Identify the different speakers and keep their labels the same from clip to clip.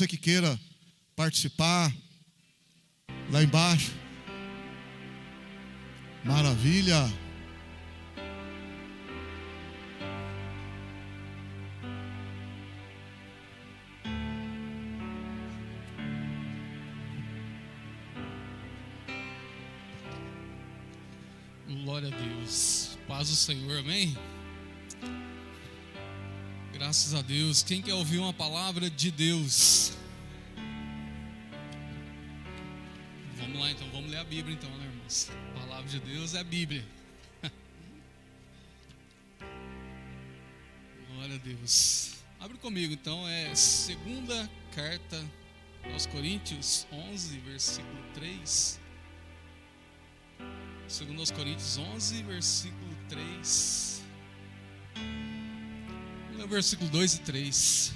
Speaker 1: você que queira participar, lá embaixo. Maravilha.
Speaker 2: Glória a Deus. Paz do Senhor, amém? Graças a Deus. Quem quer ouvir uma palavra de Deus? Vamos lá então, vamos ler a Bíblia então, né, irmãos? A palavra de Deus é a Bíblia. Glória a Deus. Abre comigo então, é segunda carta aos Coríntios 11, versículo 3. Segundo aos Coríntios 11, versículo 3. Vamos ler o versículo 2 e 3.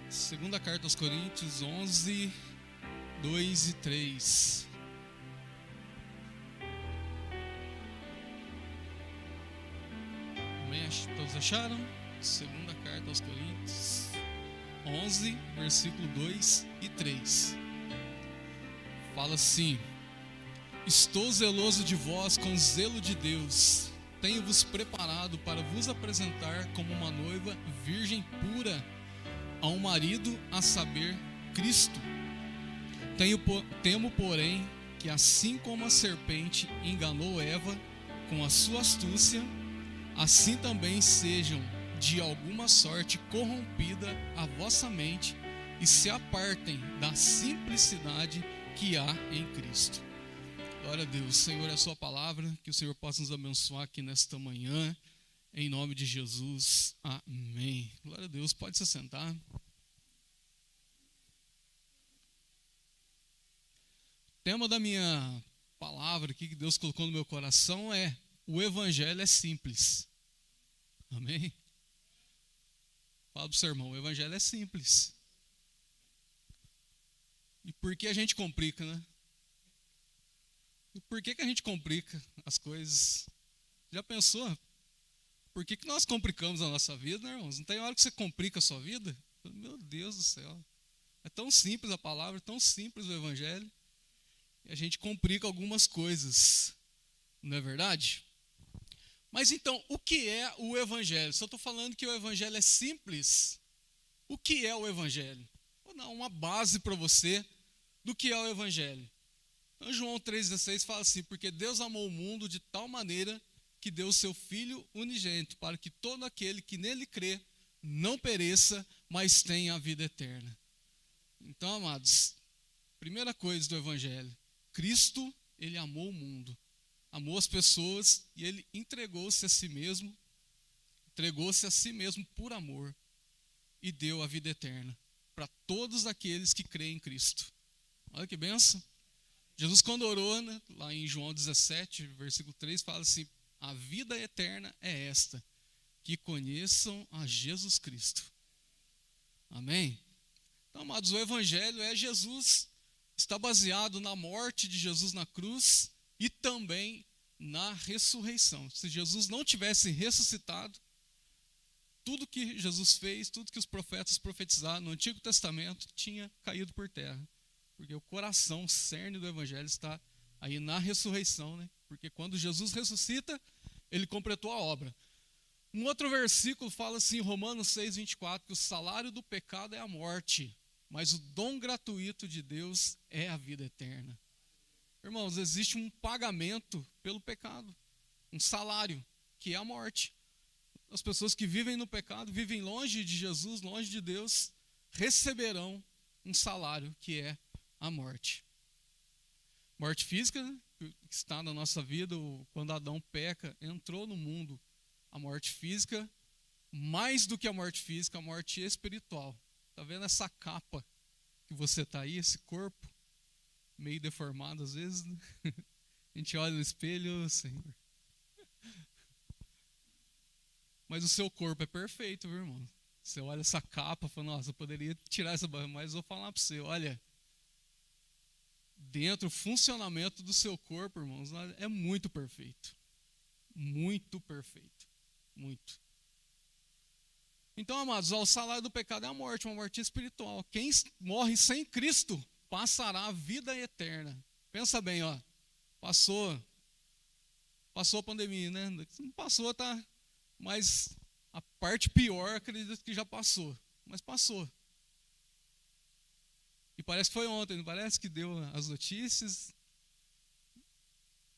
Speaker 2: Segunda carta aos Coríntios 11, 2 e 3. Amém? Todos acharam? Segunda carta aos Coríntios 11, versículo 2 e 3. Fala assim: estou zeloso de vós com zelo de Deus. Tenho-vos preparado para vos apresentar como uma noiva virgem pura a um marido, a saber, Cristo. Temo, porém, que assim como a serpente enganou Eva com a sua astúcia, assim também sejam de alguma sorte corrompida a vossa mente e se apartem da simplicidade que há em Cristo. Glória a Deus. Senhor, é a sua palavra, que o Senhor possa nos abençoar aqui nesta manhã, em nome de Jesus, amém. Glória a Deus, pode se sentar. O tema da minha palavra aqui, que Deus colocou no meu coração, é: o evangelho é simples. Amém? Fala para o seu irmão, o evangelho é simples. E por que a gente complica, né? E por que a gente complica as coisas? Já pensou? Por que nós complicamos a nossa vida, né, irmãos? Não tem hora que você complica a sua vida? Meu Deus do céu. É tão simples a palavra, tão simples o evangelho. E a gente complica algumas coisas. Não é verdade? Mas então, o que é o evangelho? Se eu estou falando que o evangelho é simples, o que é o evangelho? Vou dar uma base para você do que é o evangelho. Então, João 3,16 fala assim: porque Deus amou o mundo de tal maneira que deu o seu Filho unigênito, para que todo aquele que nele crê não pereça, mas tenha a vida eterna. Então, amados, primeira coisa do evangelho: Cristo, ele amou o mundo, amou as pessoas e ele entregou-se a si mesmo por amor e deu a vida eterna para todos aqueles que creem em Cristo. Olha que bênção. Jesus, quando orou, né, lá em João 17, versículo 3, fala assim: a vida eterna é esta, que conheçam a Jesus Cristo. Amém? Então, amados, o evangelho é Jesus, está baseado na morte de Jesus na cruz e também na ressurreição. Se Jesus não tivesse ressuscitado, tudo que Jesus fez, tudo que os profetas profetizaram no Antigo Testamento tinha caído por terra. Porque o coração, o cerne do evangelho está aí na ressurreição, né? Porque quando Jesus ressuscita, ele completou a obra. Um outro versículo fala assim, Romanos 6,24, que o salário do pecado é a morte, mas o dom gratuito de Deus é a vida eterna. Irmãos, existe um pagamento pelo pecado, um salário, que é a morte. As pessoas que vivem no pecado, vivem longe de Jesus, longe de Deus, receberão um salário que é a morte. Morte física, né, que está na nossa vida, quando Adão peca, entrou no mundo. A morte física, mais do que a morte física, a morte espiritual. Está vendo essa capa que você está aí, esse corpo, meio deformado às vezes, né? A gente olha no espelho, Senhor. Mas o seu corpo é perfeito, viu, irmão? Você olha essa capa e fala, nossa, eu poderia tirar essa barra, mas eu vou falar para você, olha, dentro, o funcionamento do seu corpo, irmãos, é muito perfeito. Muito perfeito. Muito. Então, amados, o salário do pecado é a morte, uma morte espiritual. Quem morre sem Cristo passará a vida eterna. Pensa bem, ó. Passou a pandemia, né? Não passou, tá? Mas a parte pior, acredito que já passou. Mas passou. E parece que foi ontem, não parece que deu as notícias?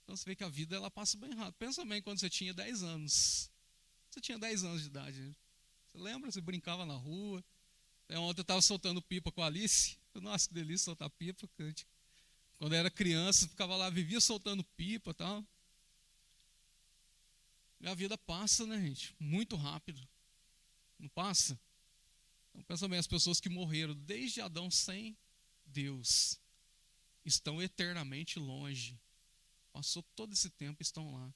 Speaker 2: Então você vê que a vida ela passa bem rápido. Pensa bem quando você tinha 10 anos. Você tinha 10 anos de idade. Né? Você lembra? Você brincava na rua. Ontem eu estava soltando pipa com a Alice. Nossa, que delícia soltar pipa. Quando eu era criança, ficava lá, vivia soltando pipa e tal. E a vida passa, né, gente? Muito rápido. Não passa? Então, pensa bem, as pessoas que morreram desde Adão sem Deus estão eternamente longe. Passou todo esse tempo e estão lá.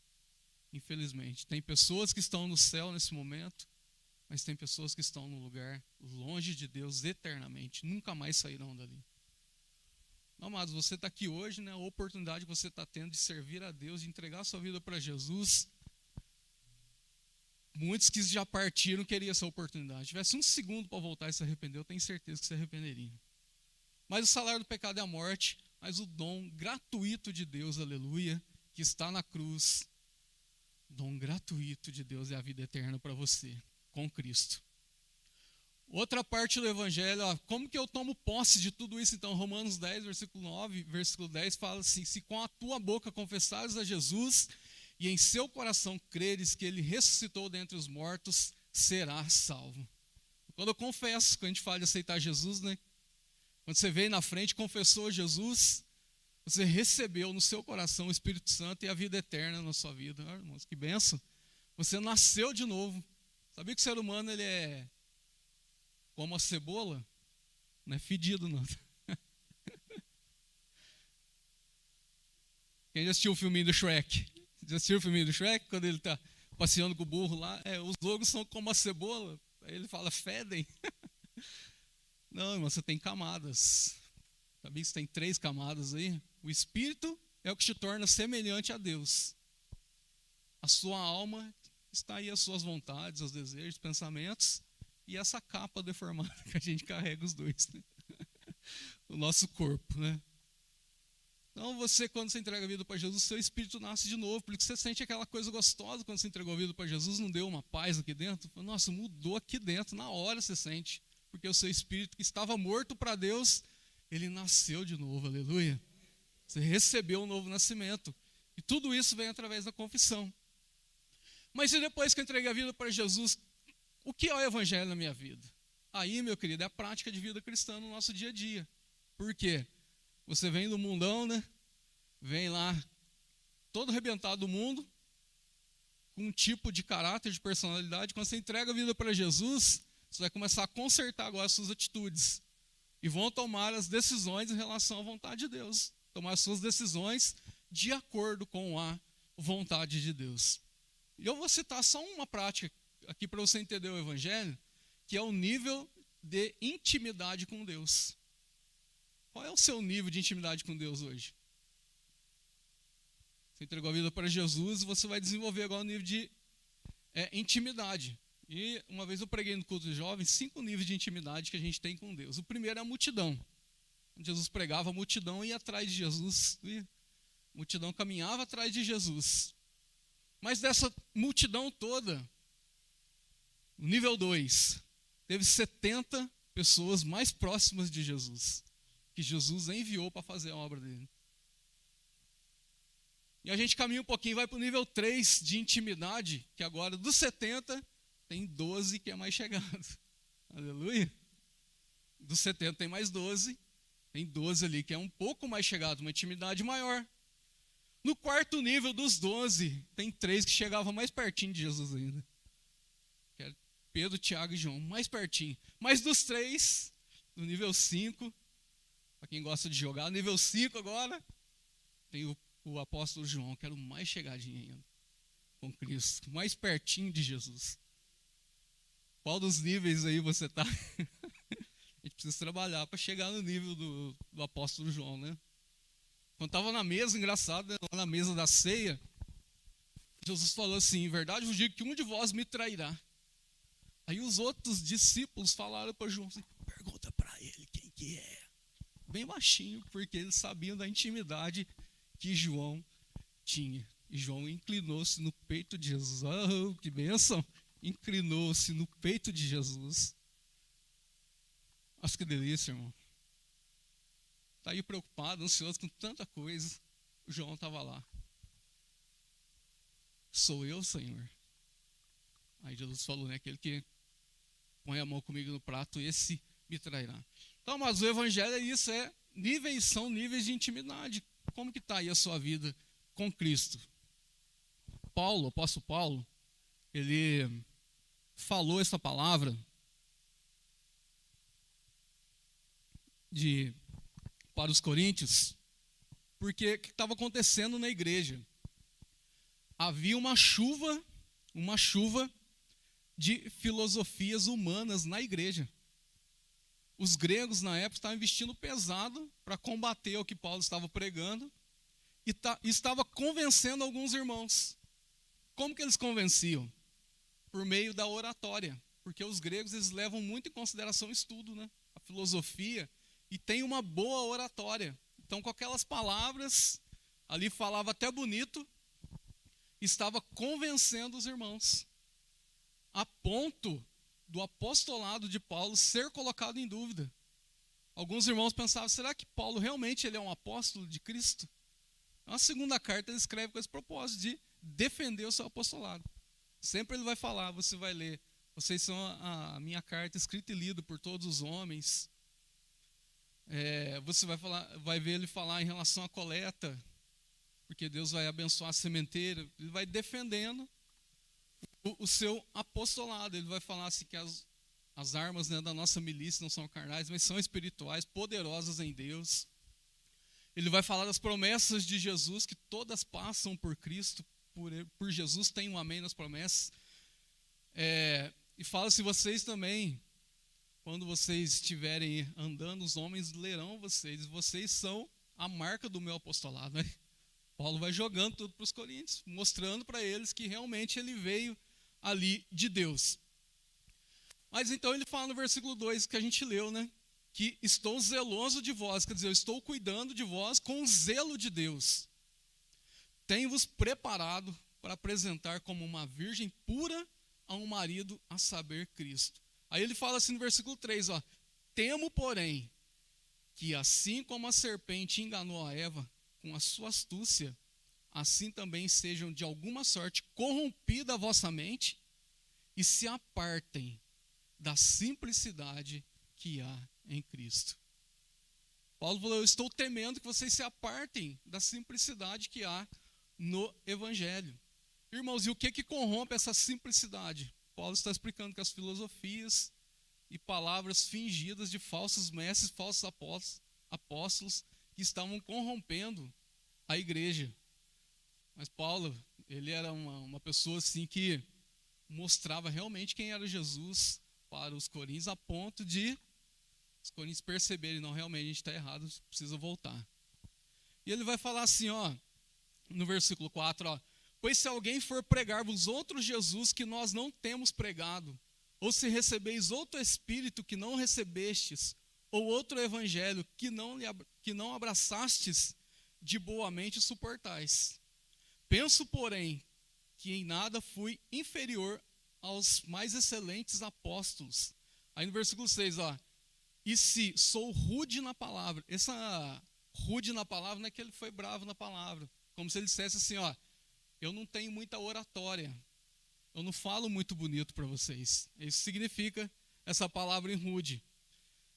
Speaker 2: Infelizmente. Tem pessoas que estão no céu nesse momento, mas tem pessoas que estão num lugar longe de Deus eternamente. Nunca mais sairão dali. Amados, você está aqui hoje, né? A oportunidade que você está tendo de servir a Deus, de entregar a sua vida para Jesus. Muitos que já partiram queriam essa oportunidade. Se tivesse um segundo para voltar e se arrepender, eu tenho certeza que se arrependeria. Mas o salário do pecado é a morte, mas o dom gratuito de Deus, aleluia, que está na cruz, dom gratuito de Deus é a vida eterna para você, com Cristo. Outra parte do Evangelho, ó, como que eu tomo posse de tudo isso? Então, Romanos 10, versículo 9, versículo 10, fala assim, se com a tua boca confessares a Jesus e em seu coração creres que ele ressuscitou dentre os mortos, serás salvo. Quando eu confesso, quando a gente fala de aceitar Jesus, né? Quando você veio na frente, confessou Jesus, você recebeu no seu coração o Espírito Santo e a vida eterna na sua vida. Ah, irmãos, que bênção. Você nasceu de novo. Sabia que o ser humano ele é como a cebola? Não é fedido, não. Quem já assistiu o filminho do Shrek? Já assistiu o filminho do Shrek? Quando ele está passeando com o burro lá, os ogros são como a cebola. Aí ele fala, fedem. Não, irmão, você tem camadas. Sabia que você tem 3 camadas aí? O Espírito é o que te torna semelhante a Deus. A sua alma está aí, as suas vontades, os desejos, os pensamentos. E essa capa deformada que a gente carrega os dois. Né? O nosso corpo, né? Então você, quando você entrega a vida para Jesus, seu espírito nasce de novo, porque você sente aquela coisa gostosa quando você entregou a vida para Jesus, não deu uma paz aqui dentro? Nossa, mudou aqui dentro, na hora você sente, porque o seu espírito que estava morto para Deus, ele nasceu de novo, aleluia. Você recebeu um novo nascimento, e tudo isso vem através da confissão. Mas e depois que eu entreguei a vida para Jesus, o que é o evangelho na minha vida? Aí, meu querido, é a prática de vida cristã no nosso dia a dia. Por quê? Você vem do mundão, né? Vem lá, todo arrebentado do mundo, com um tipo de caráter, de personalidade. Quando você entrega a vida para Jesus, você vai começar a consertar agora as suas atitudes. E vão tomar as decisões em relação à vontade de Deus. Tomar as suas decisões de acordo com a vontade de Deus. E eu vou citar só uma prática aqui para você entender o evangelho, que é o nível de intimidade com Deus. Qual é o seu nível de intimidade com Deus hoje? Você entregou a vida para Jesus, você vai desenvolver agora o nível de intimidade. E uma vez eu preguei no culto de jovens 5 níveis de intimidade que a gente tem com Deus. O primeiro é a multidão. Quando Jesus pregava, a multidão ia atrás de Jesus. A multidão caminhava atrás de Jesus. Mas dessa multidão toda, no nível 2, teve 70 pessoas mais próximas de Jesus, que Jesus enviou para fazer a obra dele. E a gente caminha um pouquinho, vai para o nível 3 de intimidade, que agora dos 70, tem 12 que é mais chegado. Aleluia. Dos 70 tem mais 12, tem 12 ali que é um pouco mais chegado, uma intimidade maior. No quarto nível dos 12, tem 3 que chegavam mais pertinho de Jesus ainda. Que era Pedro, Tiago e João, mais pertinho. Mas dos 3, no nível 5, para quem gosta de jogar, no nível 5 agora, tem o apóstolo João, que era o mais chegadinho ainda com Cristo, mais pertinho de Jesus. Qual dos níveis aí você está? A gente precisa trabalhar para chegar no nível do apóstolo João, né? Quando estava na mesa, engraçado, né? Lá na mesa da ceia, Jesus falou assim, em verdade eu digo que um de vós me trairá. Aí os outros discípulos falaram para João assim, pergunta para ele quem que é. Bem baixinho, porque eles sabiam da intimidade que João tinha. E João inclinou-se no peito de Jesus. Oh, que bênção! Inclinou-se no peito de Jesus. Nossa, que delícia, irmão. Está aí preocupado, ansioso com tanta coisa. O João estava lá. Sou eu, Senhor. Aí Jesus falou, né? Aquele que põe a mão comigo no prato, esse me trairá. Então, mas o evangelho é isso, são níveis de intimidade. Como que está aí a sua vida com Cristo? Paulo, o apóstolo Paulo, ele falou essa palavra para os coríntios, porque o que estava acontecendo na igreja? Havia uma chuva de filosofias humanas na igreja. Os gregos na época estavam investindo pesado para combater o que Paulo estava pregando e estava convencendo alguns irmãos. Como que eles convenciam? Por meio da oratória, porque os gregos eles levam muito em consideração o estudo, né? A filosofia, e tem uma boa oratória. Então, com aquelas palavras, ali falava até bonito, estava convencendo os irmãos, a ponto do apostolado de Paulo ser colocado em dúvida. Alguns irmãos pensavam, será que Paulo realmente ele é um apóstolo de Cristo? Na segunda carta ele escreve com esse propósito de defender o seu apostolado. Sempre ele vai falar, você vai ler, vocês são a minha carta escrita e lida por todos os homens. Você vai ver ele falar em relação à coleta, porque Deus vai abençoar a sementeira. Ele vai defendendo o seu apostolado. Ele vai falar assim que as armas, né, da nossa milícia não são carnais, mas são espirituais, poderosas em Deus. Ele vai falar das promessas de Jesus, que todas passam por Cristo, por Jesus tem um amém nas promessas. E fala se vocês também, quando vocês estiverem andando, os homens lerão vocês são a marca do meu apostolado, né? Paulo vai jogando tudo para os coríntios, mostrando para eles que realmente ele veio ali de Deus. Mas então ele fala no versículo 2 que a gente leu, né? Que estou zeloso de vós, quer dizer, eu estou cuidando de vós com o zelo de Deus. Tenho-vos preparado para apresentar como uma virgem pura a um marido, a saber, Cristo. Aí ele fala assim no versículo 3, ó, temo, porém, que assim como a serpente enganou a Eva com a sua astúcia, assim também sejam de alguma sorte corrompida a vossa mente e se apartem da simplicidade que há em Cristo. Paulo falou, eu estou temendo que vocês se apartem da simplicidade que há no Evangelho. Irmãos, e o que corrompe essa simplicidade? Paulo está explicando que as filosofias e palavras fingidas de falsos mestres, falsos apóstolos que estavam corrompendo a igreja. Mas Paulo, ele era uma pessoa assim que mostrava realmente quem era Jesus para os coríntios, a ponto de os coríntios perceberem, não, realmente a gente está errado, precisa voltar. E ele vai falar assim, ó, no versículo 4, ó, pois se alguém for pregar-vos outro Jesus que nós não temos pregado, ou se recebeis outro Espírito que não recebestes, ou outro Evangelho que não abraçastes, de boa mente suportais. Penso, porém, que em nada fui inferior aos mais excelentes apóstolos. Aí no versículo 6, ó, e se sou rude na palavra, essa rude na palavra não é que ele foi bravo na palavra, como se ele dissesse assim, ó, eu não tenho muita oratória, eu não falo muito bonito para vocês. Isso significa essa palavra em rude.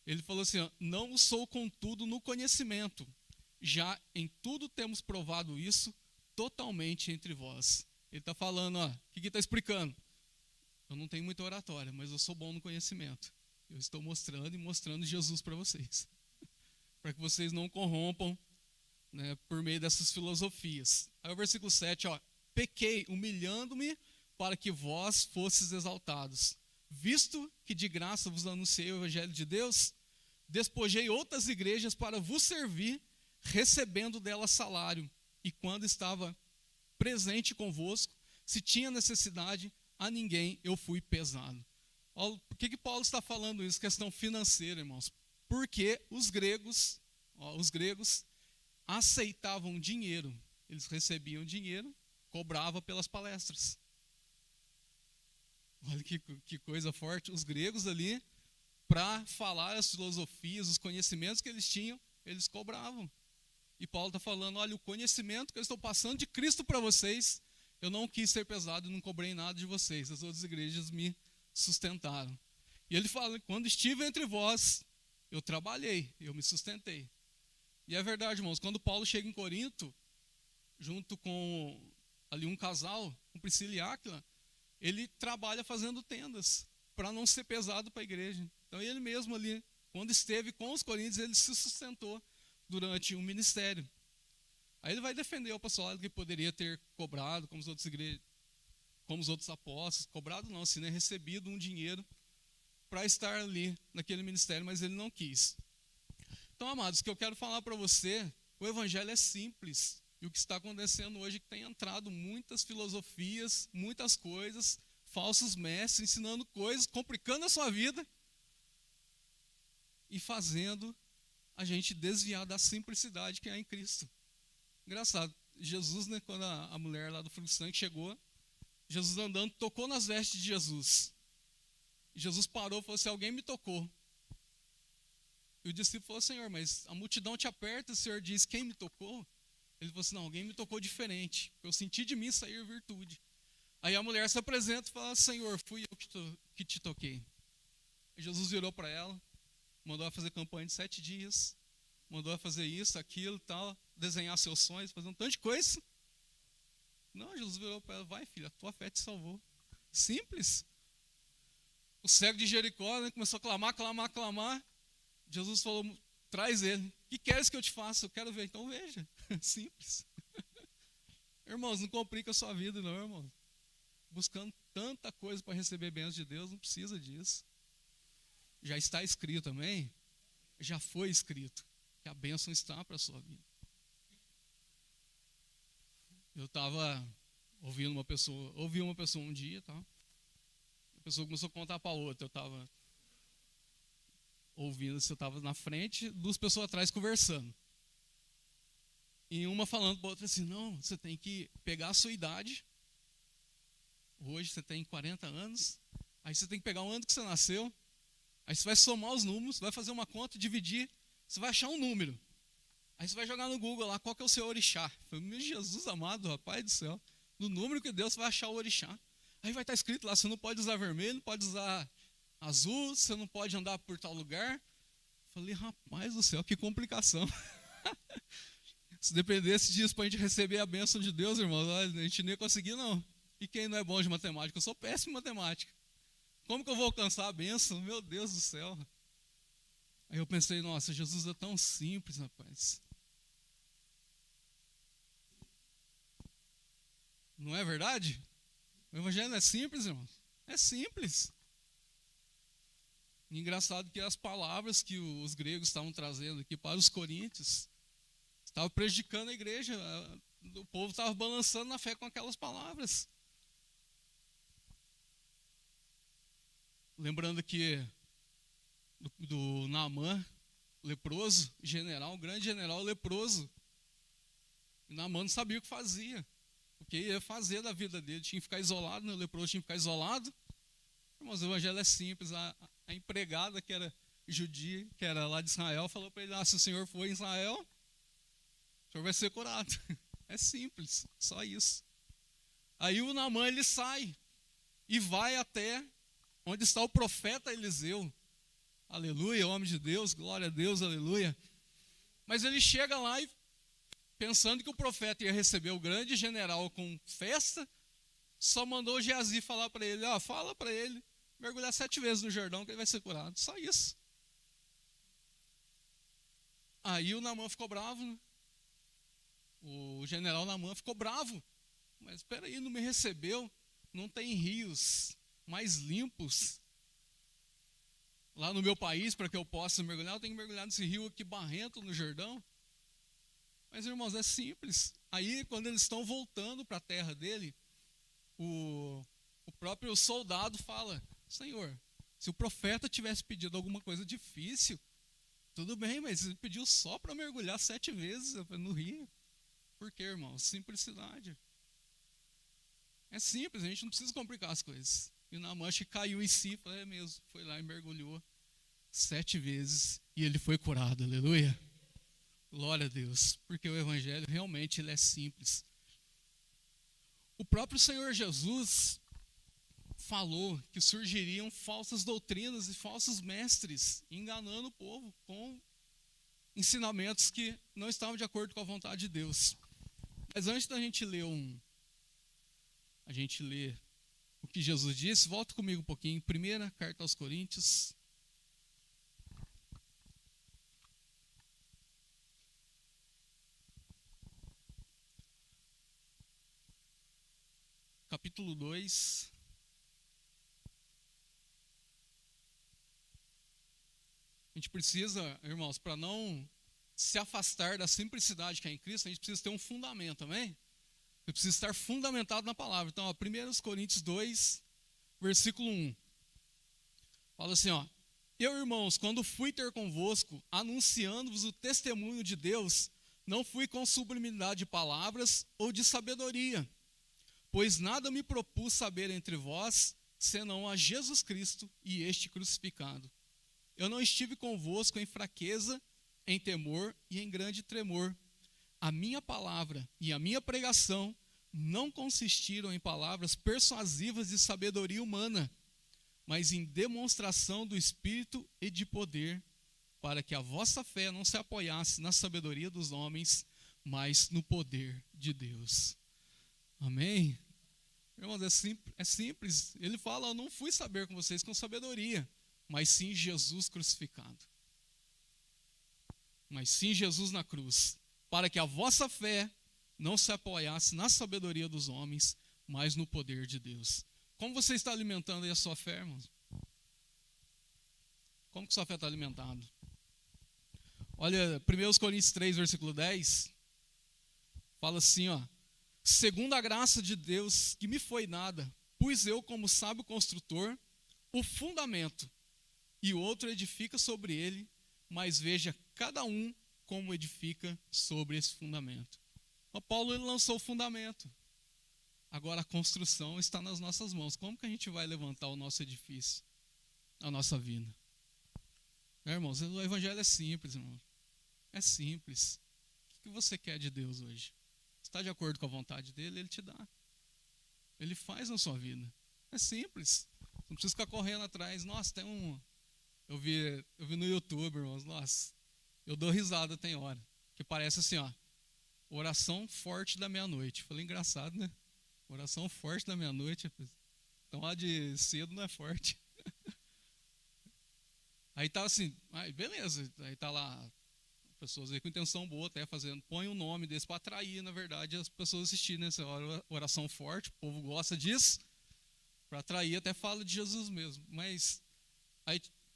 Speaker 2: Ele falou assim, ó, não sou contudo no conhecimento, já em tudo temos provado isso totalmente entre vós. Ele está falando, ó, o que ele está explicando? Eu não tenho muita oratória, mas eu sou bom no conhecimento. Eu estou mostrando Jesus para vocês. Para que vocês não corrompam, né, por meio dessas filosofias. Aí o versículo 7, ó, pequei, humilhando-me para que vós fosses exaltados. Visto que de graça vos anunciei o evangelho de Deus, despojei outras igrejas para vos servir, recebendo delas salário. E quando estava presente convosco, se tinha necessidade, a ninguém eu fui pesado. Por que Paulo está falando isso? Questão financeira, irmãos. Porque os gregos aceitavam dinheiro. Eles recebiam dinheiro, cobravam pelas palestras. Olha que coisa forte. Os gregos ali, para falar as filosofias, os conhecimentos que eles tinham, eles cobravam. E Paulo está falando, olha, o conhecimento que eu estou passando de Cristo para vocês, eu não quis ser pesado e não cobrei nada de vocês. As outras igrejas me sustentaram. E ele fala, quando estive entre vós, eu trabalhei, eu me sustentei. E é verdade, irmãos, quando Paulo chega em Corinto, junto com ali um casal, com Priscila e Áquila, ele trabalha fazendo tendas, para não ser pesado para a igreja. Então ele mesmo ali, quando esteve com os coríntios, ele se sustentou durante o ministério. Aí ele vai defender o apostolado que poderia ter cobrado, como os outros igrejas, como os outros apóstolos, cobrado não, assim, né, recebido um dinheiro para estar ali naquele ministério, mas ele não quis. Então, amados, o que eu quero falar para você, o evangelho é simples. E o que está acontecendo hoje é que tem entrado muitas filosofias, muitas coisas, falsos mestres, ensinando coisas, complicando a sua vida e fazendo a gente desviar da simplicidade que há em Cristo. Engraçado, Jesus, né, quando a mulher lá do fluxo de sangue chegou, Jesus andando, tocou nas vestes de Jesus. Jesus parou e falou assim, alguém me tocou. E o discípulo falou, Senhor, mas a multidão te aperta, o Senhor diz, quem me tocou? Ele falou assim, não, alguém me tocou diferente. Eu senti de mim sair virtude. Aí a mulher se apresenta e fala, Senhor, fui eu que te toquei. E Jesus virou para ela, mandou ela fazer campanha de 7 dias, mandou ela fazer isso, aquilo, tal, desenhar seus sonhos, fazer um tanto de coisa. Não, Jesus virou para ela, vai filha, a tua fé te salvou. Simples. O cego de Jericó, né, começou a clamar. Jesus falou, traz ele. O que queres que eu te faça? Eu quero ver. Então veja. Simples. Irmãos, não complica a sua vida não, irmão. Buscando tanta coisa para receber bênçãos de Deus, não precisa disso. Já está escrito, amém? Já foi escrito que a bênção está para a sua vida. Eu estava ouvi uma pessoa um dia, tá? A pessoa começou a contar para a outra. Eu estava ouvindo, eu estava na frente, 2 pessoas atrás conversando. E uma falando para a outra assim, não, você tem que pegar a sua idade. Hoje você tem 40 anos. Aí você tem que pegar o ano que você nasceu. Aí você vai somar os números, vai fazer uma conta, dividir. Você vai achar um número. Aí você vai jogar no Google lá, qual que é o seu orixá. Eu falei, meu Jesus amado, rapaz do céu. No número que Deus vai achar o orixá. Aí vai estar escrito lá, você não pode usar vermelho, não pode usar azul, você não pode andar por tal lugar. Eu falei, rapaz do céu, que complicação. Se dependesse disso para a gente receber a bênção de Deus, irmãos, a gente nem ia conseguir, não. E quem não é bom de matemática? Eu sou péssimo em matemática. Como que eu vou alcançar a bênção? Meu Deus do céu. Aí eu pensei, nossa, Jesus é tão simples, rapaz. Não é verdade? O evangelho é simples, irmãos. É simples. E engraçado que as palavras que os gregos estavam trazendo aqui para os coríntios estavam prejudicando a igreja. O povo estava balançando na fé com aquelas palavras. Lembrando que do Naamã, leproso, general, um grande general leproso. E Naamã não sabia o que fazia. O que ia fazer da vida dele. Tinha que ficar isolado, né? O leproso tinha que ficar isolado. Irmãos, o evangelho é simples. A empregada que era judia, que era lá de Israel, falou para ele, se o senhor for em Israel, o senhor vai ser curado. É simples, só isso. Aí o Naamã, ele sai e vai até onde está o profeta Eliseu. Aleluia, homem de Deus, glória a Deus, aleluia. Mas ele chega lá e pensando que o profeta ia receber o grande general com festa, só mandou o Geazi falar para ele, fala para ele mergulhar 7 vezes no Jordão que ele vai ser curado. Só isso. Aí o Naamã ficou bravo, né? O general Naamã ficou bravo. Mas espera aí, não me recebeu? Não tem rios mais limpos lá no meu país para que eu possa mergulhar? Eu tenho que mergulhar nesse rio aqui barrento no Jordão. Mas, irmãos, é simples. Aí, quando eles estão voltando para a terra dele, o próprio soldado fala, Senhor, Se o profeta tivesse pedido alguma coisa difícil, tudo bem, mas ele pediu só para mergulhar 7 vezes no rio. Por quê, irmão? Simplicidade. É simples, a gente não precisa complicar as coisas. E Naamã caiu em si, é mesmo, foi lá e mergulhou 7 vezes e ele foi curado, aleluia. Glória a Deus, porque o evangelho realmente ele é simples. O próprio Senhor Jesus falou que surgiriam falsas doutrinas e falsos mestres, enganando o povo com ensinamentos que não estavam de acordo com a vontade de Deus. Mas antes da gente ler o que Jesus disse, volta comigo um pouquinho. Primeira carta aos Coríntios. Capítulo 2. A gente precisa, irmãos, para não se afastar da simplicidade que é em Cristo, a gente precisa ter um fundamento, amém? Eu preciso estar fundamentado na palavra. Então, 1 Coríntios 2, versículo 1. Fala assim, ó. Eu, irmãos, quando fui ter convosco, anunciando-vos o testemunho de Deus, não fui com sublimidade de palavras ou de sabedoria, pois nada me propus saber entre vós, senão a Jesus Cristo e este crucificado. Eu não estive convosco em fraqueza, em temor e em grande tremor. A minha palavra e a minha pregação não consistiram em palavras persuasivas de sabedoria humana, mas em demonstração do Espírito e de poder, para que a vossa fé não se apoiasse na sabedoria dos homens, mas no poder de Deus. Amém? Irmãos, é simples. Ele fala, eu não fui saber com vocês com sabedoria, mas sim Jesus crucificado. Mas sim Jesus na cruz, para que a vossa fé não se apoiasse na sabedoria dos homens, mas no poder de Deus. Como você está alimentando aí a sua fé, irmãos? Como que sua fé está alimentada? Olha, 1 Coríntios 3, versículo 10, fala assim, ó. Segundo a graça de Deus que me foi dada, pus eu como sábio construtor o fundamento, e o outro edifica sobre ele, mas veja cada um como edifica sobre esse fundamento. O Paulo ele lançou o fundamento. Agora a construção está nas nossas mãos. Como que a gente vai levantar o nosso edifício, a nossa vida? Irmãos, o evangelho é simples, irmão. É simples. O que você quer de Deus hoje? Está de acordo com a vontade dele, ele te dá. Ele faz na sua vida. É simples. Não precisa ficar correndo atrás. Nossa, tem um... Eu vi no YouTube, irmãos. Nossa, eu dou risada tem hora. Que parece assim, ó. Oração forte da meia-noite. Falei, engraçado, né? Oração forte da meia-noite. Então a de cedo não é forte. Aí tá assim, beleza. Aí tá lá, pessoas aí com intenção boa, até fazendo, põe um nome desse para atrair, na verdade, as pessoas assistirem nessa oração forte. O povo gosta disso. Para atrair, até fala de Jesus mesmo. Mas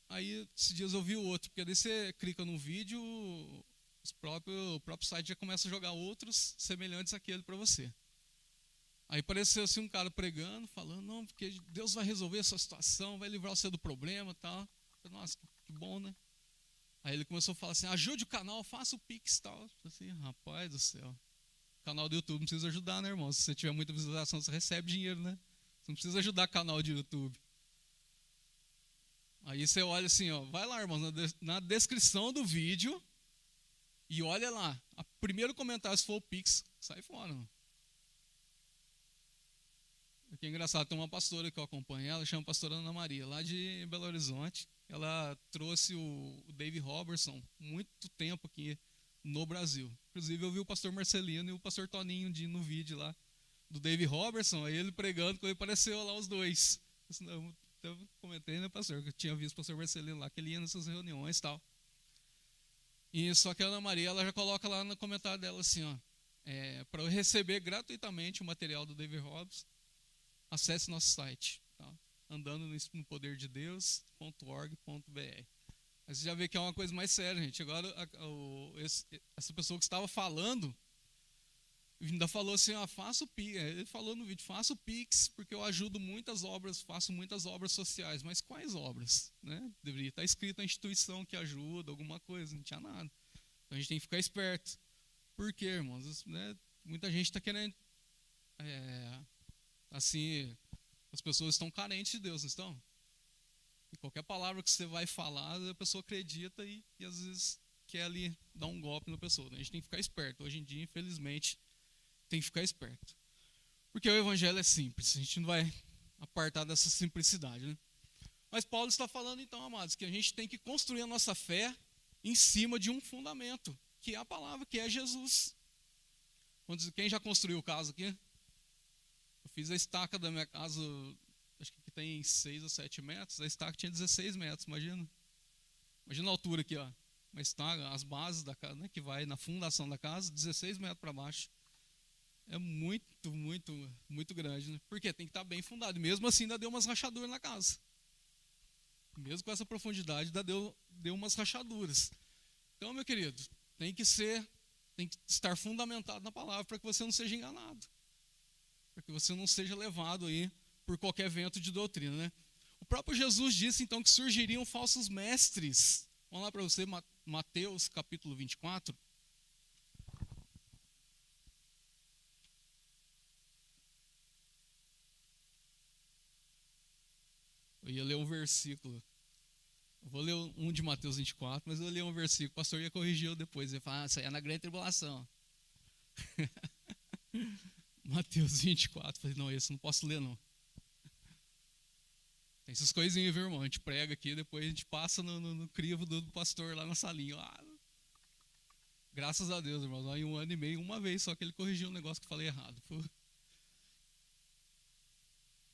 Speaker 2: aí esses dias eu vi o outro, porque daí você clica no vídeo, o próprio site já começa a jogar outros semelhantes àquele para você. Aí pareceu assim um cara pregando, falando, não, porque Deus vai resolver essa situação, vai livrar você do problema e tal. Nossa, que bom, né? Aí ele começou a falar assim, ajude o canal, faça o Pix e tal. Assim, rapaz do céu. O canal do YouTube não precisa ajudar, né, irmão? Se você tiver muita visualização, você recebe dinheiro, né? Você não precisa ajudar canal de YouTube. Aí você olha assim, ó, vai lá, irmão, na descrição do vídeo e olha lá. O primeiro comentário, se for o Pix, sai fora, mano. O que é engraçado, tem uma pastora que eu acompanho, ela chama pastora Ana Maria, lá de Belo Horizonte. Ela trouxe o Dave Robertson muito tempo aqui no Brasil. Inclusive eu vi o pastor Marcelino e o pastor Toninho no vídeo lá do Dave Robertson, aí ele pregando, quando apareceu lá os dois. Eu comentei, né, pastor, que eu tinha visto o pastor Marcelino lá, que ele ia nessas reuniões e tal. E só que a Ana Maria, ela já coloca lá no comentário dela assim, ó, para eu receber gratuitamente o material do Dave Robertson, acesse nosso site, tá? Andando no poder de Deus.org.br. Mas você já vê que é uma coisa mais séria, gente. Agora, essa pessoa que estava falando Ainda falou assim, faça o Pix. Ele falou no vídeo, faça o Pix, porque eu ajudo muitas obras, faço muitas obras sociais. Mas quais obras? Né? Deveria estar escrito a instituição que ajuda, alguma coisa, não tinha nada. Então a gente tem que ficar esperto. Por quê, irmãos? Né? Muita gente está querendo, assim, as pessoas estão carentes de Deus, não estão? E qualquer palavra que você vai falar, a pessoa acredita e às vezes quer ali dar um golpe na pessoa. A gente tem que ficar esperto. Hoje em dia, infelizmente, tem que ficar esperto. Porque o evangelho é simples, a gente não vai apartar dessa simplicidade, né? Mas Paulo está falando então, amados, que a gente tem que construir a nossa fé em cima de um fundamento, que é a palavra, que é Jesus. Quem já construiu casa aqui? Eu fiz a estaca da minha casa, acho que tem 6 ou 7 metros, a estaca tinha 16 metros, imagina. Imagina a altura aqui, ó. Uma estaca, as bases da casa, né, que vai na fundação da casa, 16 metros para baixo. É muito, muito, muito grande, né? Porque tem que estar bem fundado. E mesmo assim ainda deu umas rachaduras na casa. Mesmo com essa profundidade, ainda deu umas rachaduras. Então, meu querido, tem que estar fundamentado na palavra para que você não seja enganado. Para que você não seja levado aí por qualquer vento de doutrina, né? O próprio Jesus disse, então, que surgiriam falsos mestres. Vamos lá para você, Mateus capítulo 24. Eu ia ler um versículo. Eu vou ler um de Mateus 24, mas eu li um versículo. O pastor ia corrigir eu depois. Ele fala, isso aí é na grande tribulação. Mateus 24. Falei, não, esse eu não posso ler, não. Tem essas coisinhas, viu, irmão? A gente prega aqui, depois a gente passa no crivo do pastor lá na salinha. Graças a Deus, irmão. Lá em 1 ano e meio, uma vez só que ele corrigiu um negócio que eu falei errado.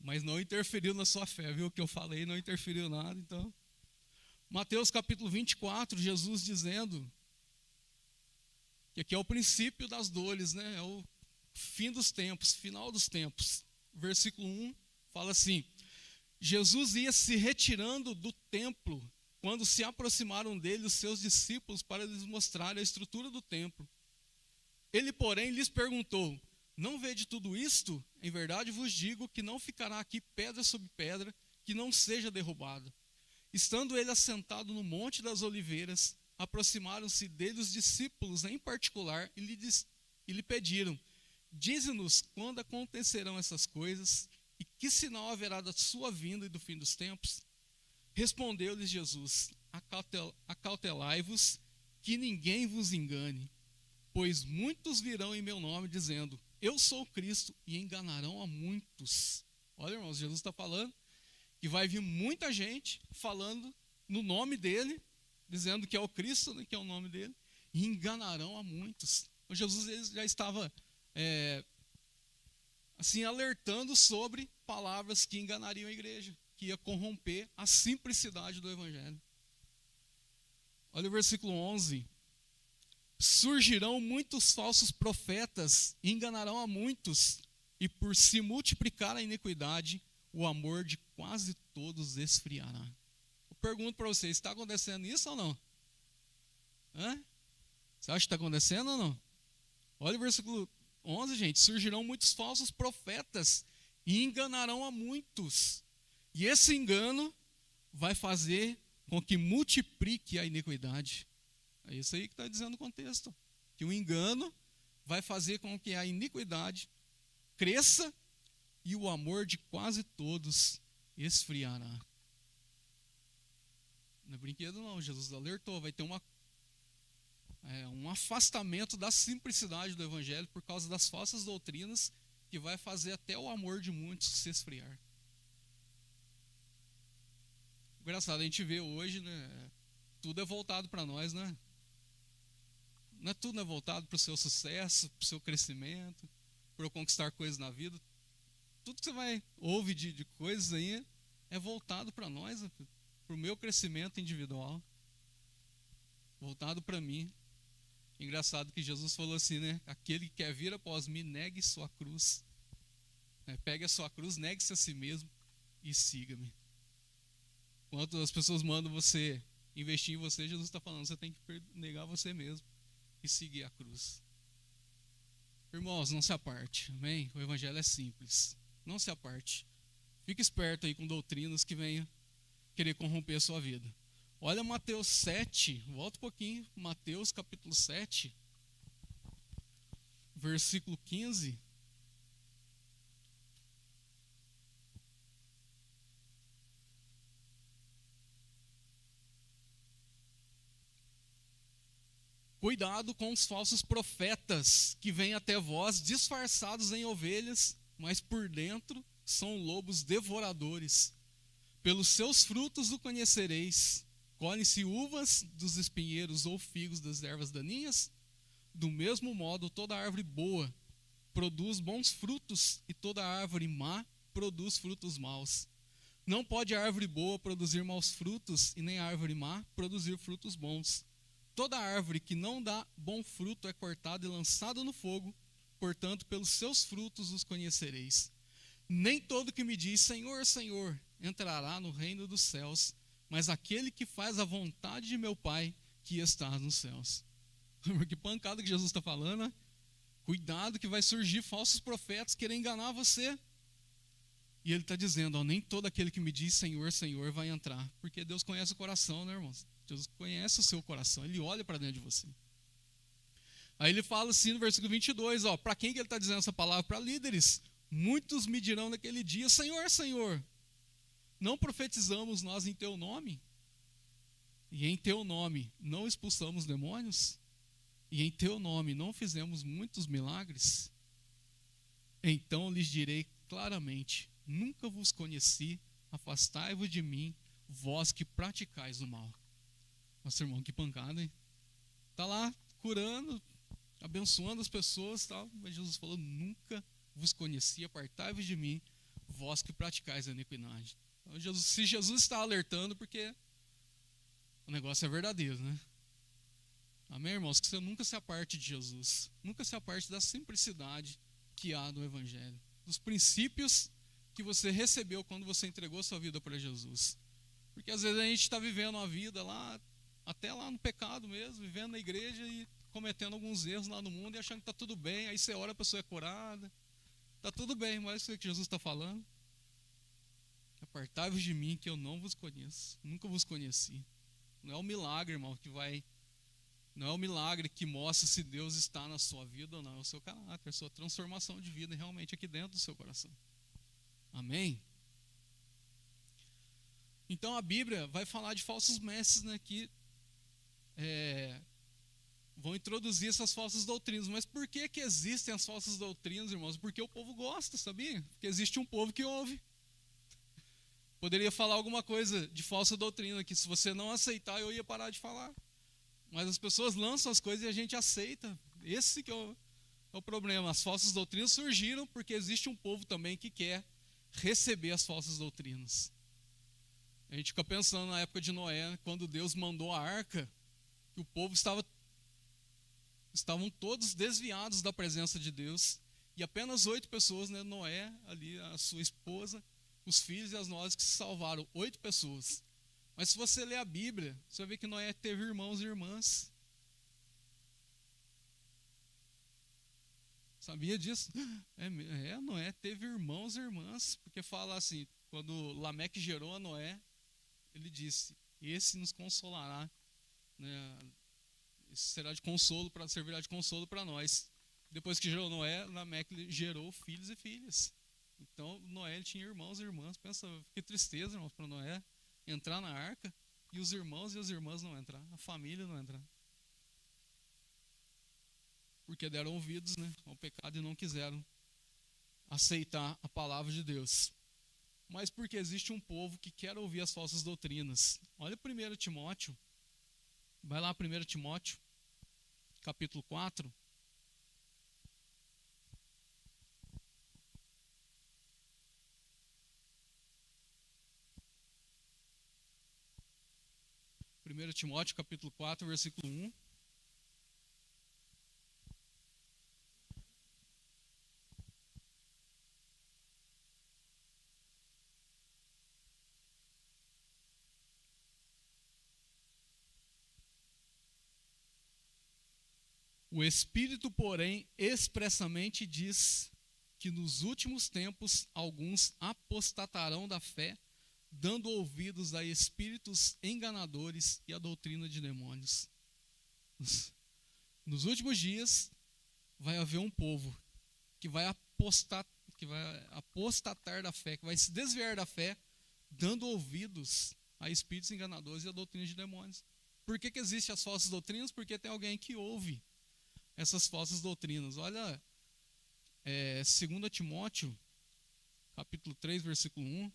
Speaker 2: Mas não interferiu na sua fé, viu? O que eu falei não interferiu nada, então. Mateus capítulo 24, Jesus dizendo que aqui é o princípio das dores, né? É o fim dos tempos, final dos tempos. Versículo 1 fala assim: Jesus ia se retirando do templo quando se aproximaram dele os seus discípulos para lhes mostrar a estrutura do templo. Ele, porém, lhes perguntou: não vede tudo isto? Em verdade vos digo que não ficará aqui pedra sobre pedra que não seja derrubada. Estando ele assentado no Monte das Oliveiras, aproximaram-se dele os discípulos em particular e lhe pediram: dize-nos quando acontecerão essas coisas e que sinal haverá da sua vinda e do fim dos tempos? Respondeu-lhes Jesus: acautelai-vos que ninguém vos engane, pois muitos virão em meu nome dizendo: eu sou o Cristo, e enganarão a muitos. Olha, irmãos, Jesus está falando que vai vir muita gente falando no nome dele, dizendo que é o Cristo, né, que é o nome dele, e enganarão a muitos. Então, Jesus ele já estava assim alertando sobre palavras que enganariam a igreja, que ia corromper a simplicidade do evangelho. Olha o versículo 11. Surgirão muitos falsos profetas e enganarão a muitos, e por se multiplicar a iniquidade, o amor de quase todos esfriará. Eu pergunto para vocês, está acontecendo isso ou não? Você acha que está acontecendo ou não? Olha o versículo 11, gente. Surgirão muitos falsos profetas e enganarão a muitos. E esse engano vai fazer com que multiplique a iniquidade. É isso aí que está dizendo o contexto. Que o engano vai fazer com que a iniquidade cresça e o amor de quase todos esfriará. Não é brinquedo não, Jesus alertou, vai ter um afastamento da simplicidade do evangelho por causa das falsas doutrinas que vai fazer até o amor de muitos se esfriar. Engraçado, a gente vê hoje, né, tudo é voltado para nós, né? Tudo é voltado para o seu sucesso, para o seu crescimento, para eu conquistar coisas na vida. Tudo que você ouve de coisas aí é voltado para nós, para o meu crescimento individual, voltado para mim. Engraçado que Jesus falou assim, né? Aquele que quer vir após mim, negue sua cruz. Pegue a sua cruz, negue-se a si mesmo e siga-me. Enquanto as pessoas mandam você investir em você, Jesus está falando, você tem que negar você mesmo e seguir a cruz. Irmãos, não se aparte, amém? O evangelho é simples. Não se aparte. Fique esperto aí com doutrinas que venham querer corromper a sua vida. Olha Mateus 7, volta um pouquinho, Mateus capítulo 7, versículo 15. Cuidado com os falsos profetas que vêm até vós disfarçados em ovelhas, mas por dentro são lobos devoradores. Pelos seus frutos o conhecereis. Colhem-se uvas dos espinheiros ou figos das ervas daninhas? Do mesmo modo, toda árvore boa produz bons frutos, e toda árvore má produz frutos maus. Não pode a árvore boa produzir maus frutos, e nem a árvore má produzir frutos bons. Toda árvore que não dá bom fruto é cortada e lançada no fogo, portanto, pelos seus frutos os conhecereis. Nem todo que me diz, Senhor, Senhor, entrará no reino dos céus, mas aquele que faz a vontade de meu Pai que está nos céus. Que pancada que Jesus está falando, né? Cuidado que vai surgir falsos profetas querendo enganar você. E ele está dizendo, ó, nem todo aquele que me diz Senhor, Senhor vai entrar. Porque Deus conhece o coração, né, irmãos? Deus conhece o seu coração, Ele olha para dentro de você. Aí ele fala assim no versículo 22, ó, para quem que ele está dizendo essa palavra? Para líderes. Muitos me dirão naquele dia, Senhor, Senhor, não profetizamos nós em teu nome? E em teu nome não expulsamos demônios? E em teu nome não fizemos muitos milagres? Então lhes direi claramente, nunca vos conheci, afastai-vos de mim, vós que praticais o mal. Nossa, irmão, que pancada, hein? Está lá curando, abençoando as pessoas, tal, mas Jesus falou, nunca vos conheci, apartai-vos de mim, vós que praticais a iniquidade. Então, se Jesus está alertando, porque o negócio é verdadeiro, né? Amém, irmãos? Que você nunca se aparte de Jesus, nunca se aparte da simplicidade que há no Evangelho, dos princípios que você recebeu quando você entregou sua vida para Jesus. Porque às vezes a gente está vivendo uma vida lá, até lá no pecado mesmo, vivendo na igreja e cometendo alguns erros lá no mundo e achando que está tudo bem, aí você ora, a pessoa é curada, está tudo bem, mas é o que Jesus está falando. Apartai-vos de mim que eu não vos conheço, nunca vos conheci. Não é o milagre, irmão, não é o milagre que mostra se Deus está na sua vida ou não, é o seu caráter, a sua transformação de vida realmente aqui dentro do seu coração. Amém? Então a Bíblia vai falar de falsos mestres, né, que vão introduzir essas falsas doutrinas. Mas por que existem as falsas doutrinas, irmãos? Porque o povo gosta, sabia? Porque existe um povo que ouve. Poderia falar alguma coisa de falsa doutrina que se você não aceitar eu ia parar de falar. Mas as pessoas lançam as coisas e a gente aceita. Esse que é o problema. As falsas doutrinas surgiram porque existe um povo também que quer receber as falsas doutrinas. A gente fica pensando na época de Noé, quando Deus mandou a arca, que o povo estavam todos desviados da presença de Deus, e apenas 8 pessoas, né, Noé, ali, a sua esposa, os filhos e as nozes que se salvaram, 8 pessoas. Mas se você ler a Bíblia, você vai ver que Noé teve irmãos e irmãs. Sabia disso? Noé teve irmãos e irmãs, porque fala assim, quando Lameque gerou a Noé, ele disse, esse nos consolará, né? Esse servirá de consolo para nós. Depois que gerou Noé, Lameque gerou filhos e filhas. Então Noé ele tinha irmãos e irmãs. Pensa, que tristeza, irmãos, para Noé entrar na arca e os irmãos e as irmãs não entrar, a família não entrar. Porque deram ouvidos, né, ao pecado e não quiseram aceitar a palavra de Deus. Mas porque existe um povo que quer ouvir as falsas doutrinas. Olha 1 Timóteo. Vai lá, 1 Timóteo, capítulo 4. Primeiro Timóteo, capítulo 4, versículo 1. O Espírito, porém, expressamente diz que nos últimos tempos alguns apostatarão da fé, dando ouvidos a espíritos enganadores e a doutrina de demônios. Nos últimos dias vai haver um povo que vai apostatar da fé, que vai se desviar da fé, dando ouvidos a espíritos enganadores e a doutrina de demônios. Por que existem as falsas doutrinas? Porque tem alguém que ouve essas falsas doutrinas. Olha, 2 Timóteo, capítulo 3, versículo 1.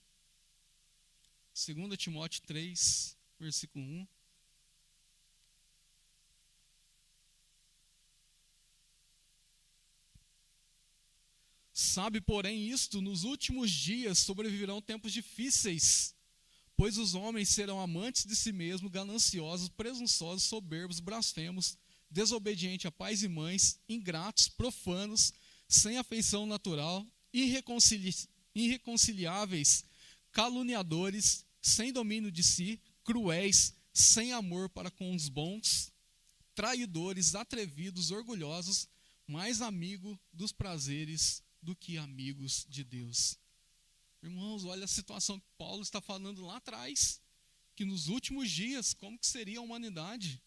Speaker 2: 2 Timóteo 3, versículo 1. Sabe, porém, isto, nos últimos dias sobreviverão tempos difíceis, pois os homens serão amantes de si mesmos, gananciosos, presunçosos, soberbos, blasfemos, desobedientes a pais e mães, ingratos, profanos, sem afeição natural, irreconciliáveis, caluniadores, sem domínio de si, cruéis, sem amor para com os bons, traidores, atrevidos, orgulhosos, mais amigos dos prazeres do que amigos de Deus. Irmãos, olha a situação que Paulo está falando lá atrás, que nos últimos dias, como que seria a humanidade?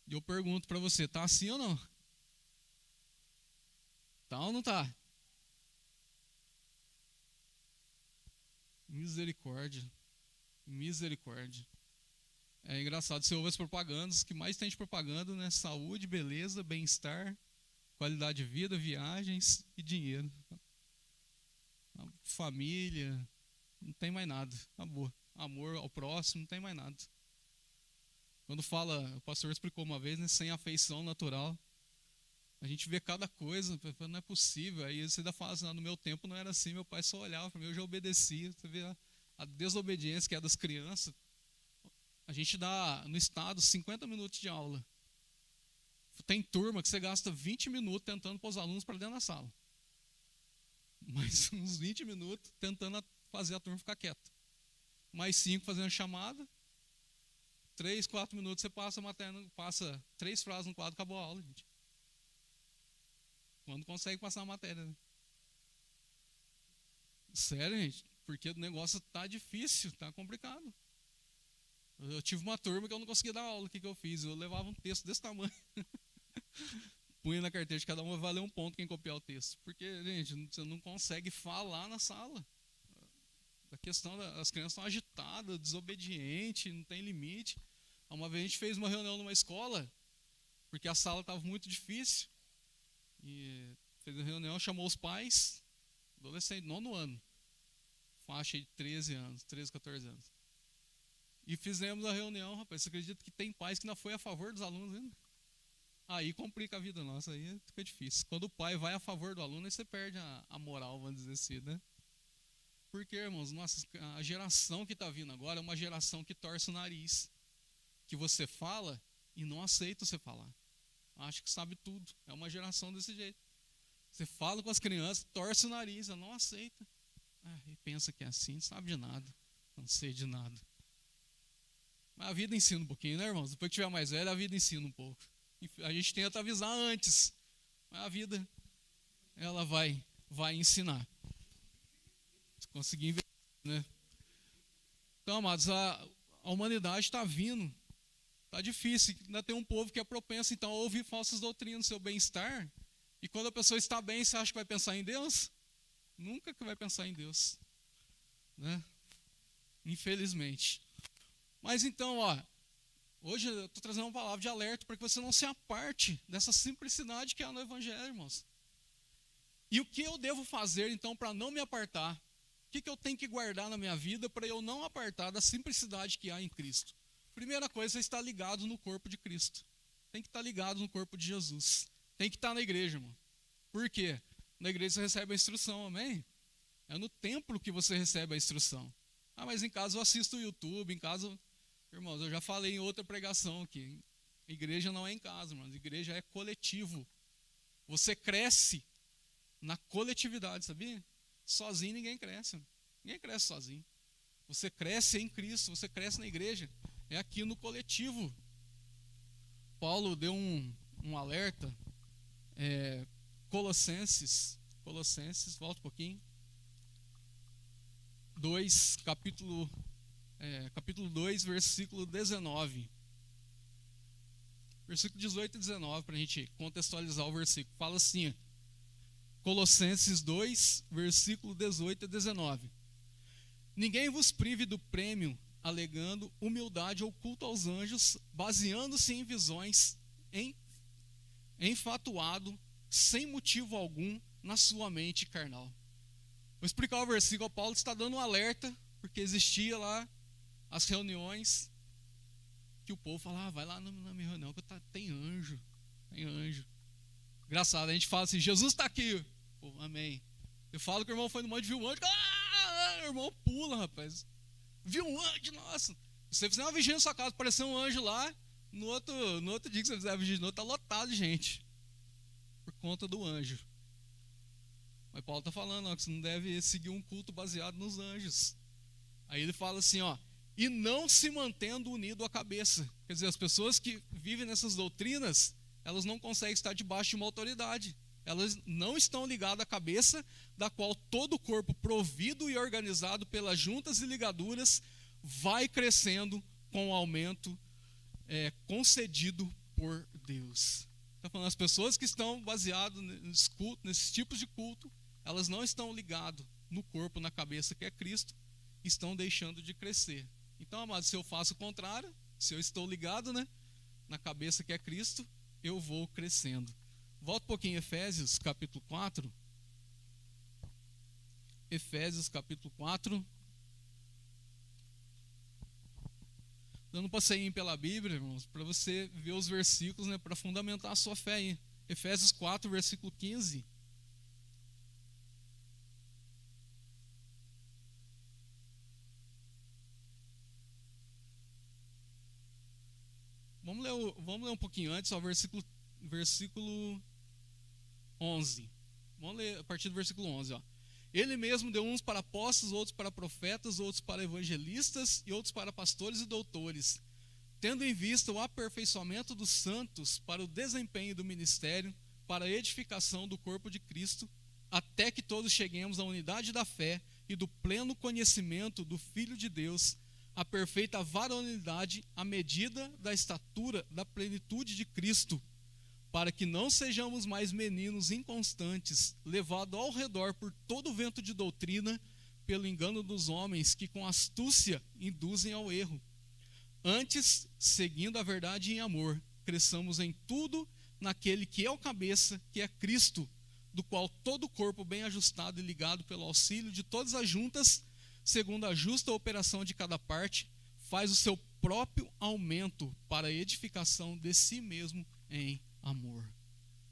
Speaker 2: E eu pergunto para você, está assim ou não? Está ou não está? Misericórdia. Misericórdia. É engraçado, você ouve as propagandas, que mais tem de propaganda, né? Saúde, beleza, bem-estar, qualidade de vida, viagens e dinheiro. Família, não tem mais nada. Acabou. Amor ao próximo, não tem mais nada. Quando fala, o pastor explicou uma vez, né, sem afeição natural, a gente vê cada coisa, não é possível. Aí você ainda fala assim, no meu tempo não era assim, meu pai só olhava para mim, eu já obedecia. Você vê a desobediência que é das crianças. A gente dá no estado 50 minutos de aula. Tem turma que você gasta 20 minutos tentando pôr os alunos para dentro da sala. Mais uns 20 minutos tentando fazer a turma ficar quieta. Mais 5 fazendo chamada. 3, 4 minutos você passa a matéria, passa 3 frases no quadro, acabou a aula, gente. Quando consegue passar a matéria, né? Sério, gente, porque o negócio tá difícil, tá complicado. Eu tive uma turma que eu não conseguia dar aula, o que eu fiz? Eu levava um texto desse tamanho. Punha na carteira de cada um, vai valer um ponto quem copiar o texto. Porque, gente, você não consegue falar na sala. A questão das crianças estão agitadas, desobedientes, não tem limite. Uma vez a gente fez uma reunião numa escola, porque a sala estava muito difícil. E fez a reunião, chamou os pais, adolescente, 9º ano, faixa de 13 anos, 13, 14 anos. E fizemos a reunião, rapaz, você acredita que tem pais que não foi a favor dos alunos ainda? Aí complica a vida nossa, aí fica difícil. Quando o pai vai a favor do aluno, aí você perde a moral, vamos dizer assim, né? Porque, irmãos, nossa, a geração que está vindo agora é uma geração que torce o nariz. Que você fala e não aceita você falar. Acha que sabe tudo. É uma geração desse jeito. Você fala com as crianças, torce o nariz, ela não aceita. E pensa que é assim, não sabe de nada. Não sei de nada. Mas a vida ensina um pouquinho, né, irmãos? Depois que tiver mais velho, a vida ensina um pouco. A gente tenta avisar antes, mas a vida, ela vai ensinar. Se conseguir investir, né? Então, amados, a humanidade está vindo. Está difícil. Ainda tem um povo que é propenso, então, a ouvir falsas doutrinas do seu bem-estar. E quando a pessoa está bem, você acha que vai pensar em Deus? Nunca que vai pensar em Deus. Né? Infelizmente. Mas então, hoje eu estou trazendo uma palavra de alerta para que você não se aparte dessa simplicidade que há no Evangelho, irmãos. E o que eu devo fazer, então, para não me apartar? O que eu tenho que guardar na minha vida para eu não apartar da simplicidade que há em Cristo? Primeira coisa, você está ligado no corpo de Cristo. Tem que estar ligado no corpo de Jesus. Tem que estar na igreja, irmão. Por quê? Na igreja você recebe a instrução, amém? É no templo que você recebe a instrução. Mas em casa eu assisto o YouTube, em casa... Irmãos, eu já falei em outra pregação aqui. Igreja não é em casa, irmãos. Igreja é coletivo. Você cresce na coletividade, sabia? Sozinho ninguém cresce. Ninguém cresce sozinho. Você cresce em Cristo, você cresce na igreja. É aqui no coletivo. Paulo deu um alerta. Colossenses, volta um pouquinho. 2, capítulo 2, versículo 19. Versículo 18 e 19, para a gente contextualizar o versículo. Fala assim, Colossenses 2, versículo 18 e 19. Ninguém vos prive do prêmio, alegando humildade ou culto aos anjos, baseando-se em visões, enfatuado, sem motivo algum, na sua mente carnal. Vou explicar o versículo. Paulo está dando um alerta, porque existia lá as reuniões, que o povo fala, vai lá na minha reunião, que tem anjo. Engraçado, a gente fala assim, Jesus está aqui. Pô, amém. Eu falo que o irmão foi no monte e viu um anjo, o irmão pula, rapaz. Viu um anjo, nossa. Se você fizer uma vigília na sua casa, aparecer um anjo lá, no outro dia que você fizer a vigília de novo, está lotado de gente. Por conta do anjo. Mas Paulo está falando, que você não deve seguir um culto baseado nos anjos. Aí ele fala assim, e não se mantendo unido à cabeça. Quer dizer, as pessoas que vivem nessas doutrinas, elas não conseguem estar debaixo de uma autoridade. Elas não estão ligadas à cabeça, da qual todo o corpo provido e organizado pelas juntas e ligaduras vai crescendo com o aumento concedido por Deus. Está falando, as pessoas que estão baseadas nesses tipos de culto, elas não estão ligadas no corpo, na cabeça que é Cristo, estão deixando de crescer. Então, amados, se eu faço o contrário, se eu estou ligado, na cabeça que é Cristo, eu vou crescendo. Volta um pouquinho em Efésios capítulo 4. Efésios capítulo 4. Dando um passeio pela Bíblia, irmãos, para você ver os versículos, para fundamentar a sua fé aí. Efésios 4, versículo 15. Vamos ler um pouquinho antes, o versículo 11. Vamos ler a partir do versículo 11. Ele mesmo deu uns para apóstolos, outros para profetas, outros para evangelistas e outros para pastores e doutores, tendo em vista o aperfeiçoamento dos santos para o desempenho do ministério, para a edificação do corpo de Cristo, até que todos cheguemos à unidade da fé e do pleno conhecimento do Filho de Deus, a perfeita varonilidade, à medida da estatura da plenitude de Cristo, para que não sejamos mais meninos inconstantes, levados ao redor por todo o vento de doutrina, pelo engano dos homens que com astúcia induzem ao erro. Antes, seguindo a verdade em amor, cresçamos em tudo naquele que é o cabeça, que é Cristo, do qual todo o corpo bem ajustado e ligado pelo auxílio de todas as juntas, segundo a justa operação de cada parte, faz o seu próprio aumento para a edificação de si mesmo em amor.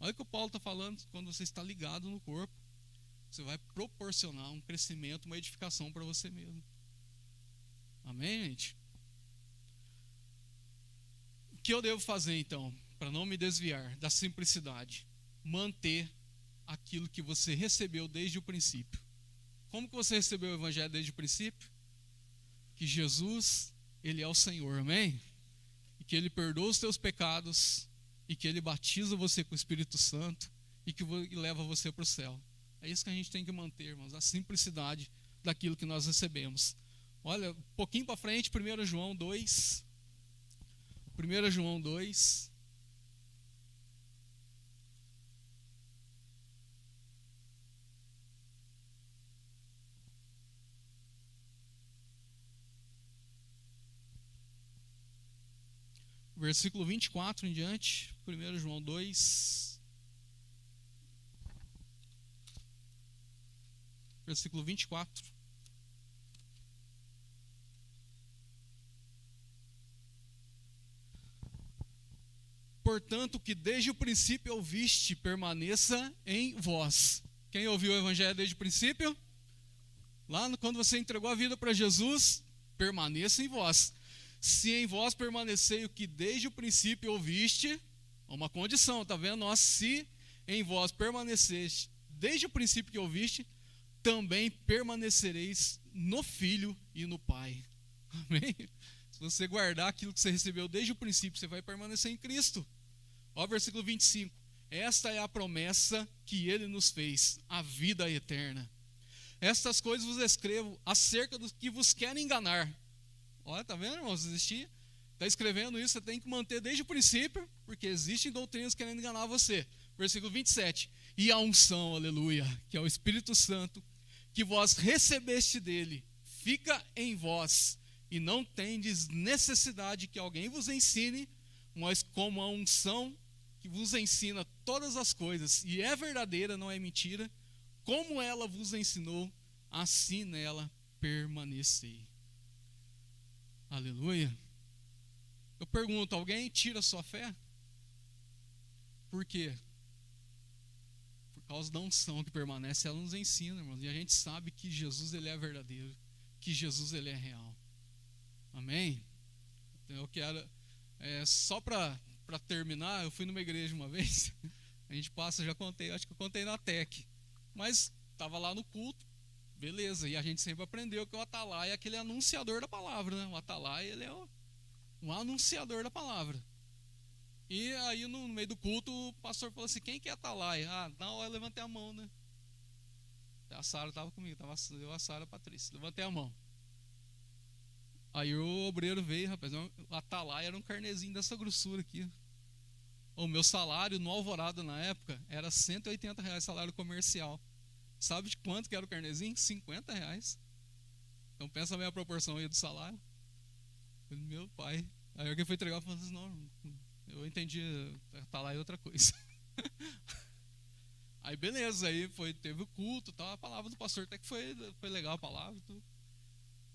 Speaker 2: Olha o que o Paulo está falando, quando você está ligado no corpo, você vai proporcionar um crescimento, uma edificação para você mesmo. Amém, gente? O que eu devo fazer então, para não me desviar da simplicidade? Manter aquilo que você recebeu desde o princípio. Como que você recebeu o evangelho desde o princípio? Que Jesus, Ele é o Senhor, amém? E que Ele perdoa os teus pecados, e que Ele batiza você com o Espírito Santo, e que leva você para o céu. É isso que a gente tem que manter, irmãos, a simplicidade daquilo que nós recebemos. Olha, um pouquinho para frente, 1 João 2. 1 João 2. Versículo 24 em diante, 1 João 2, versículo 24. Portanto, que desde o princípio ouviste, permaneça em vós. Quem ouviu o evangelho desde o princípio? Lá quando você entregou a vida para Jesus, permaneça em vós. Se em vós permanecei o que desde o princípio ouviste, uma condição, está vendo? Se em vós permaneceste desde o princípio que ouviste, também permanecereis no Filho e no Pai. Amém? Se você guardar aquilo que você recebeu desde o princípio, você vai permanecer em Cristo. Ó, versículo 25. Esta é a promessa que ele nos fez, a vida eterna. Estas coisas vos escrevo acerca dos que vos querem enganar. Olha, tá vendo, irmãos? Está escrevendo isso, você tem que manter desde o princípio, porque existem doutrinas querendo enganar você. Versículo 27. E a unção, aleluia, que é o Espírito Santo, que vós recebeste dele, fica em vós, e não tendes necessidade que alguém vos ensine, mas como a unção que vos ensina todas as coisas, e é verdadeira, não é mentira, como ela vos ensinou, assim nela permanecei. Aleluia. Eu pergunto, alguém tira sua fé? Por quê? Por causa da unção que permanece, ela nos ensina, irmãos, e a gente sabe que Jesus, ele é verdadeiro, que Jesus, ele é real. Amém? Então eu quero, só para terminar, eu fui numa igreja uma vez, a gente passa, já contei, acho que eu contei na TEC, mas estava lá no culto, beleza, e a gente sempre aprendeu que o atalaia é aquele anunciador da palavra, né? O atalaia, ele é um anunciador da palavra. E aí no meio do culto, o pastor falou assim, quem que é atalaia? Na hora eu levantei a mão, né? A Sara estava comigo, eu, a Sara, a Patrícia, levantei a mão. Aí o obreiro veio, rapaz, o atalaia era um carnezinho dessa grossura aqui. O meu salário no Alvorada na época era R$180, salário comercial. Sabe de quanto que era o carnezinho? R$50. Então pensa bem a proporção aí do salário. Meu pai. Aí alguém foi entregar e falou assim, não, eu entendi, atalaia é outra coisa. Aí beleza, aí teve o culto, tal, a palavra do pastor até que foi legal a palavra. Tudo.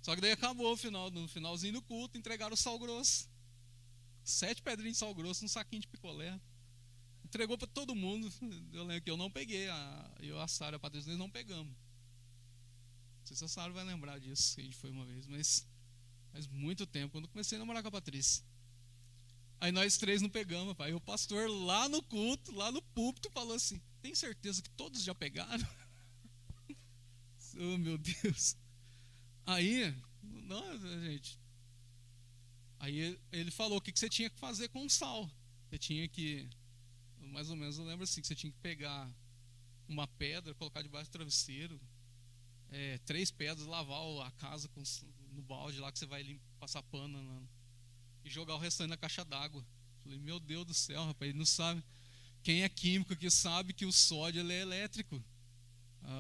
Speaker 2: Só que daí acabou no finalzinho do culto, entregaram o sal grosso. 7 pedrinhas de sal grosso, um saquinho de picolé. Entregou para todo mundo. Eu lembro que eu não peguei, eu, a Sara e a Patrícia, nós não pegamos. Não sei se a Sara vai lembrar disso, que a gente foi uma vez, mas faz muito tempo, quando eu comecei a namorar com a Patrícia. Aí nós 3 não pegamos, pai. Aí o pastor lá no culto, lá no púlpito, falou assim, tem certeza que todos já pegaram? Oh, meu Deus. Aí, não, gente. Aí ele falou o que você tinha que fazer com o sal. Você tinha que, mais ou menos eu lembro assim, que você tinha que pegar uma pedra, colocar debaixo do travesseiro, 3 pedras, lavar a casa no balde lá que você vai passar pano e jogar o restante na caixa d'água. Falei, meu Deus do céu, rapaz, ele não sabe. Quem é químico aqui sabe que o sódio ele é elétrico.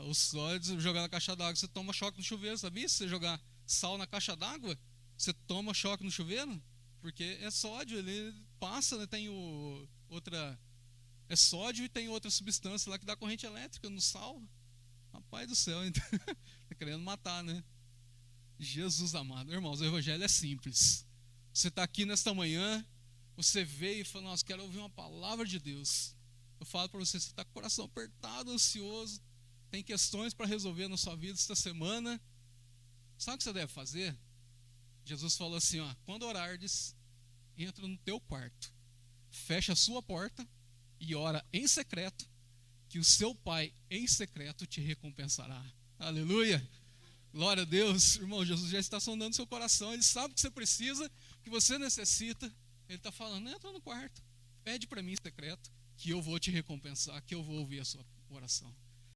Speaker 2: O sódio, jogar na caixa d'água, você toma choque no chuveiro, sabia? Se você jogar sal na caixa d'água, você toma choque no chuveiro, porque é sódio, ele passa, né, tem é sódio e tem outra substância lá que dá corrente elétrica no sal. Rapaz do céu, então, tá querendo matar, né? Jesus amado, irmãos, o evangelho é simples. Você está aqui nesta manhã, você veio e falou, nossa, quero ouvir uma palavra de Deus. Eu falo para você está com o coração apertado, ansioso, tem questões para resolver na sua vida esta semana. Sabe o que você deve fazer? Jesus falou assim, quando orardes, entra no teu quarto, fecha a sua porta e ora em secreto, que o seu pai em secreto te recompensará. Aleluia! Glória a Deus, irmão, Jesus já está sondando seu coração, ele sabe o que você precisa, o que você necessita, ele está falando, entra no quarto, pede para mim em secreto, que eu vou te recompensar, que eu vou ouvir a sua oração.